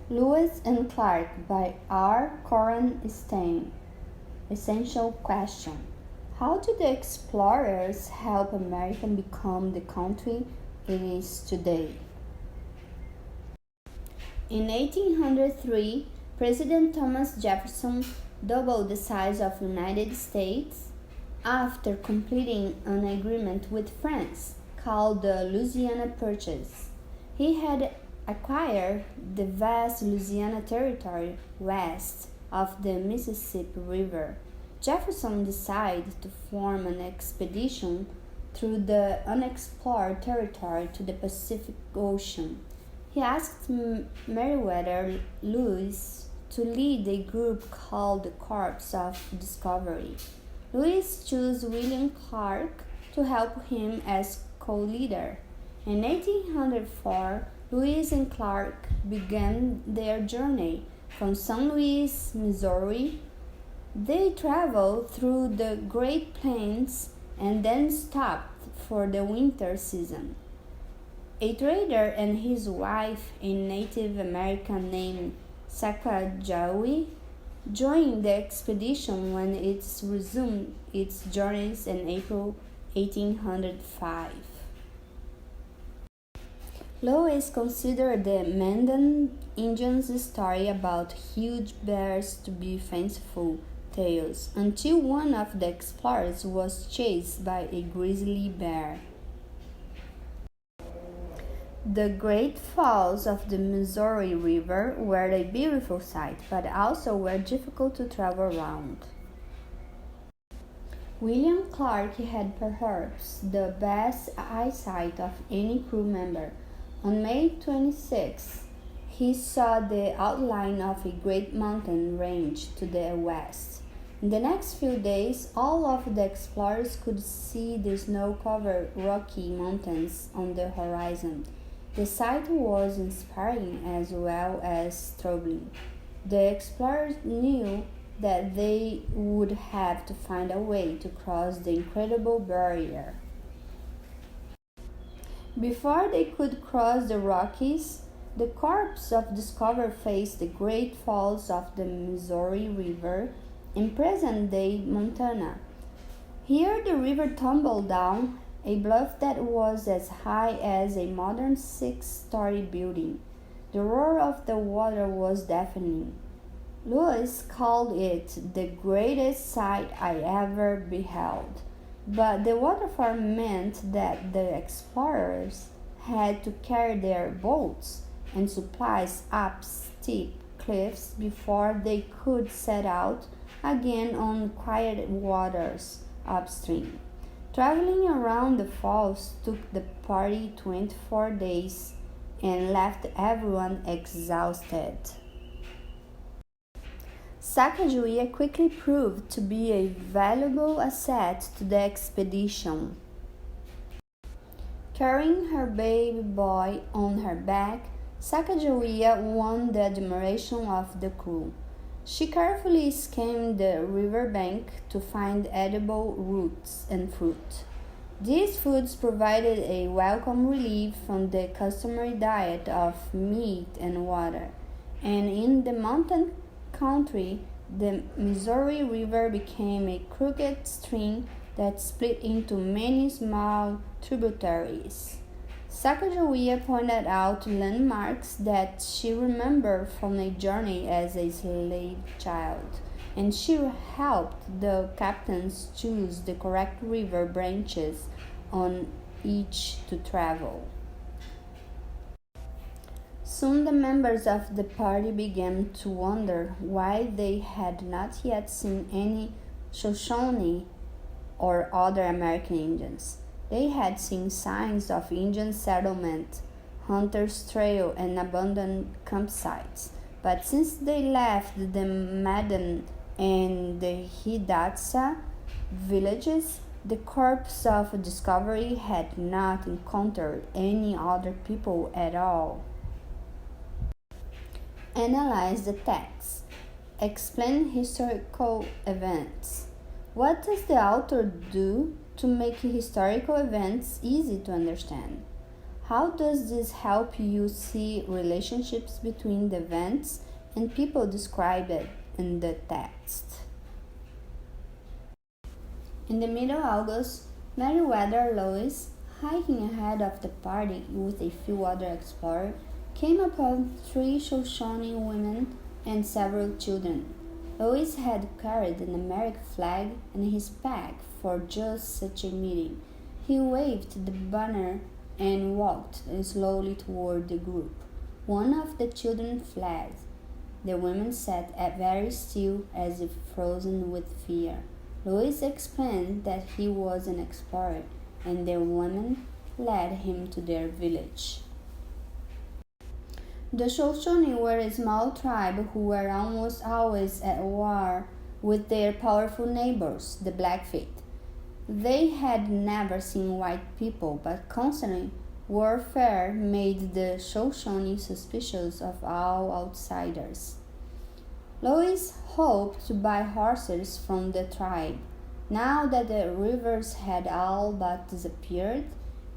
Lewis and Clark by R. Coran Stein. Essential question: how did the explorers help America become the country it is today? In 1803, President Thomas Jefferson doubled the size of the United States after completing an agreement with France called the Louisiana Purchase. He had acquired the vast Louisiana territory west of the Mississippi River. Jefferson decided to form an expedition through the unexplored territory to the Pacific Ocean. He asked Meriwether Lewis to lead a group called the Corps of Discovery. Lewis chose William Clark to help him as co-leader. In 1804, Lewis and Clark began their journey from St. Louis, Missouri. They traveled through the Great Plains and then stopped for the winter season. A trader and his wife, a Native American named Sacagawea, joined the expedition when it resumed its journeys in April 1805. Lewis considered the Mandan Indians' story about huge bears to be fanciful tales until one of the explorers was chased by a grizzly bear. The Great Falls of the Missouri River were a beautiful sight, but also were difficult to travel around. William Clark had perhaps the best eyesight of any crew member. On May 26, he saw the outline of a great mountain range to the west. In the next few days, all of the explorers could see the snow-covered Rocky Mountains on the horizon. The sight was inspiring as well as troubling. The explorers knew that they would have to find a way to cross the incredible barrier. Before they could cross the Rockies, the Corps of Discovery faced the Great Falls of the Missouri River in present-day Montana. Here the river tumbled down a bluff that was as high as a modern six-story building. The roar of the water was deafening. Lewis called it the greatest sight I ever beheld, but the waterfall meant that the explorers had to carry their boats and supplies up steep cliffs before they could set out again on quiet waters upstream. Traveling around the falls took the party 24 days and left everyone exhausted. Sacagawea quickly proved to be a valuable asset to the expedition. Carrying her baby boy on her back, Sacagawea won the admiration of the crew. She carefully skimmed the riverbank to find edible roots and fruit. These foods provided a welcome relief from the customary diet of meat and water, and in the mountain country, the Missouri River became a crooked stream that split into many small tributaries. Sacagawea pointed out landmarks that she remembered from a journey as a slave child, and she helped the captains choose the correct river branches on each to travel. Soon the members of the party began to wonder why they had not yet seen any Shoshone or other American Indians. They had seen signs of Indian settlement, hunters' trail, and abandoned campsites, but since they left the Mandan and the Hidatsa villages, the Corps of Discovery had not encountered any other people at all. Analyze the text. Explain historical events. What does the author do to make historical events easy to understand? How does this help you see relationships between the events and people described in the text? In the middle of August, Meriwether Lewis, hiking ahead of the party with a few other explorers, came upon 3 Shoshone women and several children. Lewis had carried an American flag in his pack for just such a meeting. He waved the banner and walked slowly toward the group. One of the children fled. The women sat very still as if frozen with fear. Lewis explained that he was an explorer, and the women led him to their village. The Shoshone were a small tribe who were almost always at war with their powerful neighbors, the Blackfeet. They had never seen white people, but constant warfare made the Shoshone suspicious of all outsiders. Lewis hoped to buy horses from the tribe. Now that the rivers had all but disappeared,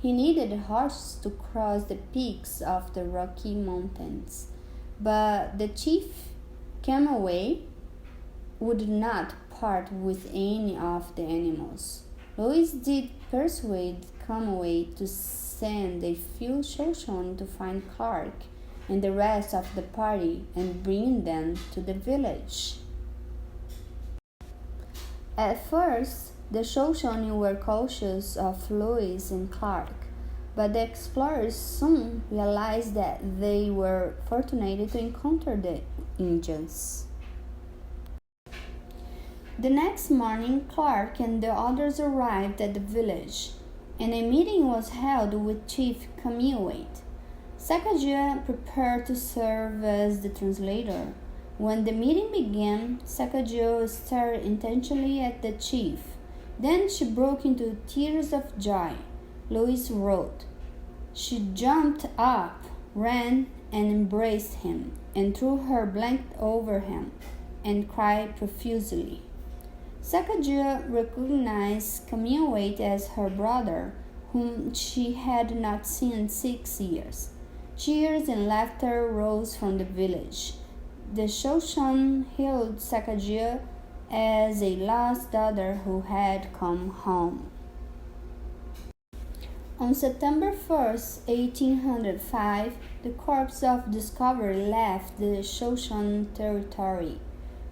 he needed horses to cross the peaks of the Rocky Mountains. But the chief, Chinook, would not part with any of the animals. Lewis did persuade Chinook to send a few Shoshone to find Clark and the rest of the party and bring them to the village. At first, the Shoshone were cautious of Lewis and Clark, but the explorers soon realized that they were fortunate to encounter the Indians. The next morning, Clark and the others arrived at the village, and a meeting was held with Chief Chinook. Sacagawea prepared to serve as the translator. When the meeting began, Sacagawea stared intently at the chief. Then she broke into tears of joy. Lewis wrote. She jumped up, ran, and embraced him, and threw her blanket over him, and cried profusely. Sacagawea recognized Chinook as her brother, whom she had not seen in 6 years. Cheers and laughter rose from the village. The Shoshone hailed Sacagawea as a lost daughter who had come home. On September 1st, 1805, the Corps of Discovery left the Shoshone territory.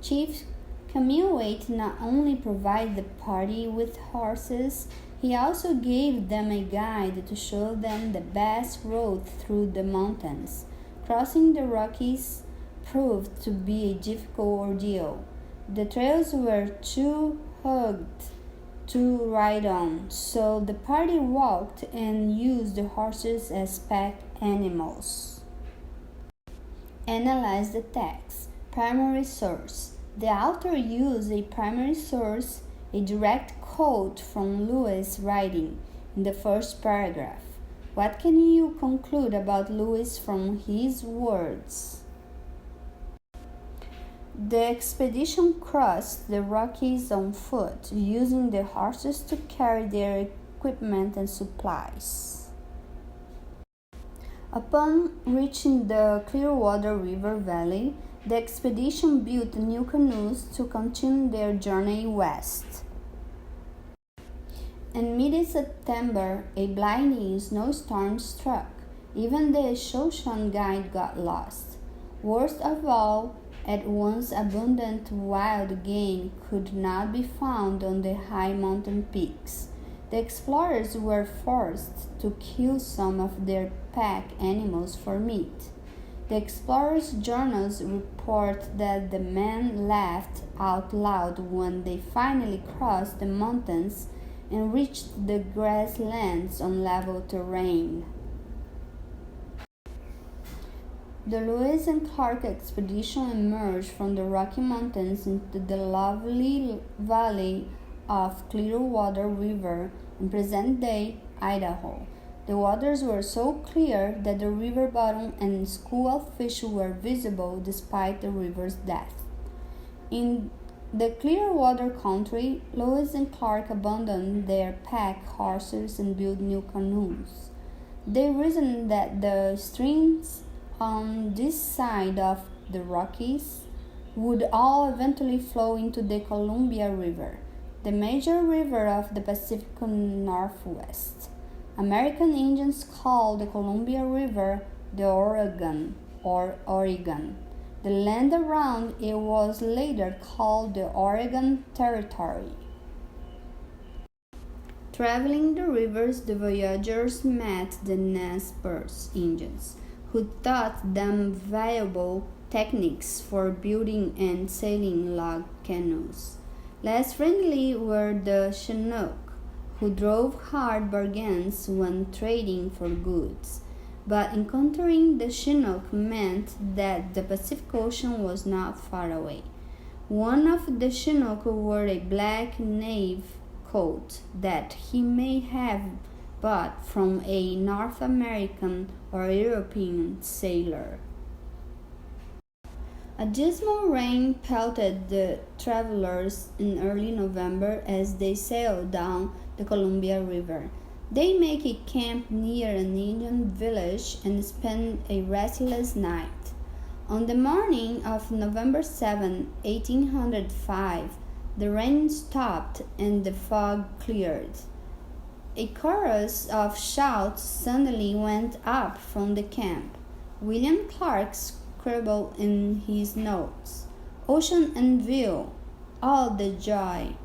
Chief Chinook not only provided the party with horses, he also gave them a guide to show them the best road through the mountains. Crossing the Rockies proved to be a difficult ordeal. The trails were too rugged to ride on, so the party walked and used the horses as pack animals. Analyze the text. Primary source. The author used a primary source, a direct quote from Lewis' writing in the first paragraph. What can you conclude about Lewis from his words? The expedition crossed the Rockies on foot, using the horses to carry their equipment and supplies. Upon reaching the Clearwater River Valley, the expedition built new canoes to continue their journey west. In mid-September, a blinding snowstorm struck. Even the Shoshone guide got lost. Worst of all, at once abundant wild game could not be found on the high mountain peaks. The explorers were forced to kill some of their pack animals for meat. The explorers' journals report that the men laughed out loud when they finally crossed the mountains and reached the grasslands on level terrain. The Lewis and Clark expedition emerged from the Rocky Mountains into the lovely valley of Clearwater River in present-day Idaho. The waters were so clear that the river bottom and school of fish were visible despite the river's depth. In the Clearwater country, Lewis and Clark abandoned their pack horses and built new canoes. They reasoned that the streams on this side of the Rockies would all eventually flow into the Columbia River, the major river of the Pacific Northwest. American Indians called the Columbia River the Oregon or Oregon. The land around it was later called the Oregon Territory. Traveling the rivers, the voyagers met the Nez Perce Indians, who taught them valuable techniques for building and sailing log canoes. Less friendly were the Chinook, who drove hard bargains when trading for goods. But encountering the Chinook meant that the Pacific Ocean was not far away. One of the Chinook wore a black navy coat that he may have bought from a North American or European sailor. A dismal rain pelted the travelers in early November as they sailed down the Columbia River. They make a camp near an Indian village and spend a restless night. On the morning of November 7, 1805, the rain stopped and the fog cleared. A chorus of shouts suddenly went up from the camp. William Clark scribbled in his notes, "Ocean in view, all the joy."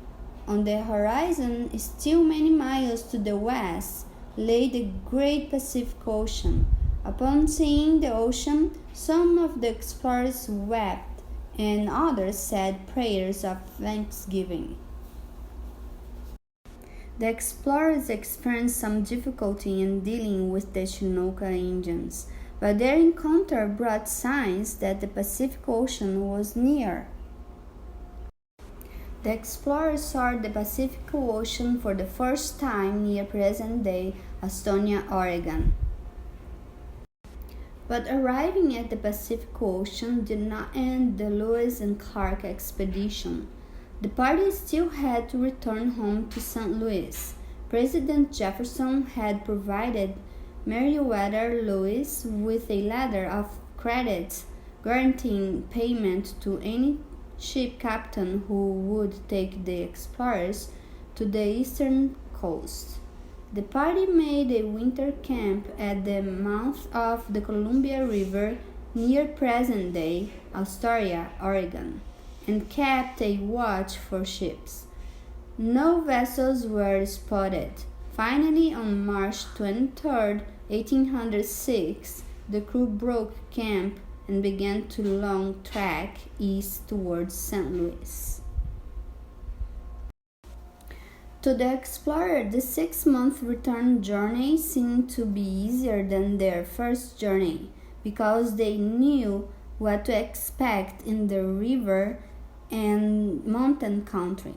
On the horizon, still many miles to the west, lay the great Pacific Ocean. Upon seeing the ocean, some of the explorers wept and others said prayers of thanksgiving. The explorers experienced some difficulty in dealing with the Chinook Indians, but their encounter brought signs that the Pacific Ocean was near. The explorers saw the Pacific Ocean for the first time near present-day Estonia, Oregon. But arriving at the Pacific Ocean did not end the Lewis and Clark expedition. The party still had to return home to St. Louis. President Jefferson had provided Meriwether Lewis with a letter of credit guaranteeing payment to any ship captain who would take the explorers to the eastern coast. The party made a winter camp at the mouth of the Columbia River near present-day Astoria, Oregon, and kept a watch for ships. No vessels were spotted. Finally, on March 23, 1806, the crew broke camp and began to long track east towards St. Louis. To the explorer, the 6-month return journey seemed to be easier than their first journey because they knew what to expect in the river and mountain country.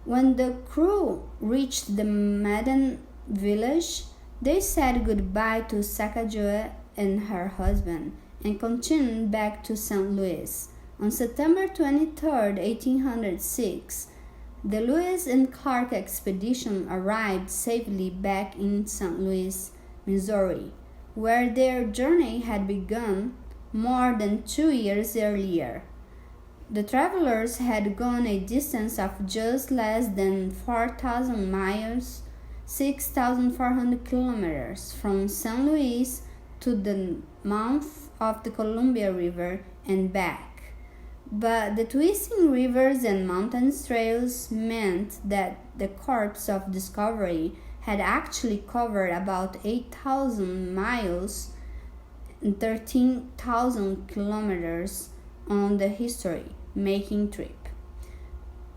When the crew reached the maiden village, they said goodbye to Sacagawea and her husband and continued back to St. Louis. On September 23, 1806, the Lewis and Clark expedition arrived safely back in St. Louis, Missouri, where their journey had begun more than 2 years earlier. The travelers had gone a distance of just less than 4,000 miles, 6,400 kilometers from St. Louis to the mouth of the Columbia River and back. But the twisting rivers and mountain trails meant that the corps of discovery had actually covered about 8,000 miles and 13,000 kilometers on the history-making trip.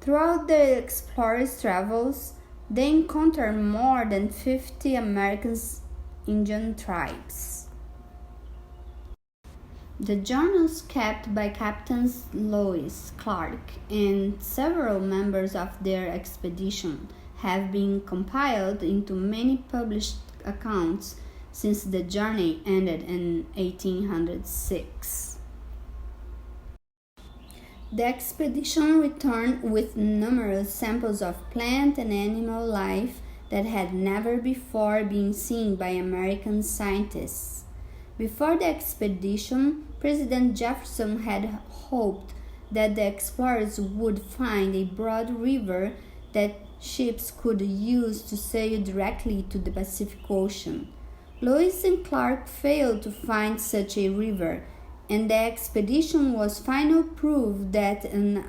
Throughout the explorers' travels, they encountered more than 50 American Indian tribes. The journals kept by Captains Lewis, Clark, and several members of their expedition have been compiled into many published accounts since the journey ended in 1806. The expedition returned with numerous samples of plant and animal life that had never before been seen by American scientists. Before the expedition, President Jefferson had hoped that the explorers would find a broad river that ships could use to sail directly to the Pacific Ocean. Lewis and Clark failed to find such a river, and the expedition was final proof that an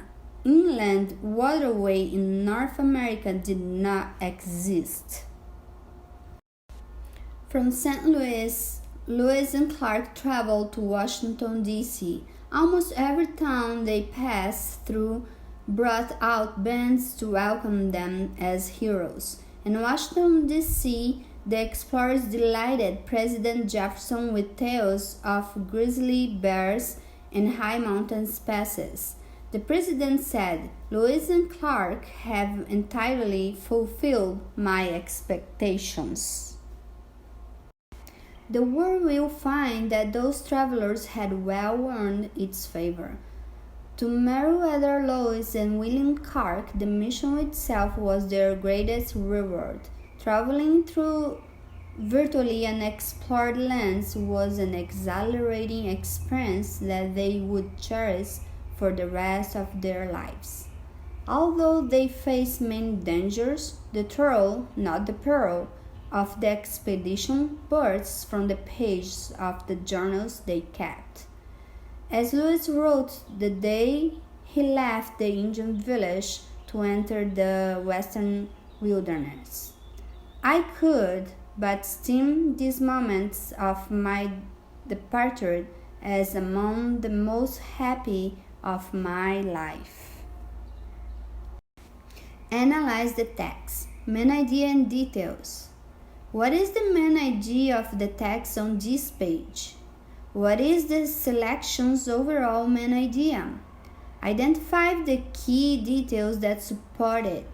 inland waterway in North America did not exist. From St. Louis, Lewis and Clark traveled to Washington, D.C. Almost every town they passed through brought out bands to welcome them as heroes. In Washington, D.C., the explorers delighted President Jefferson with tales of grizzly bears and high mountain passes. The president said, "Lewis and Clark have entirely fulfilled my expectations." The world will find that those travelers had well earned its favor. To Meriwether Lewis and William Clark, the mission itself was their greatest reward. Traveling through virtually unexplored lands was an exhilarating experience that they would cherish for the rest of their lives. Although they faced many dangers, the thrill, not the peril, of the expedition bursts from the pages of the journals they kept. As Lewis wrote the day he left the Indian village to enter the western wilderness, "I could but esteem these moments of my departure as among the most happy of my life." Analyze the text. Main idea and details. What is the main idea of the text on this page? What is the selection's overall main idea? Identify the key details that support it.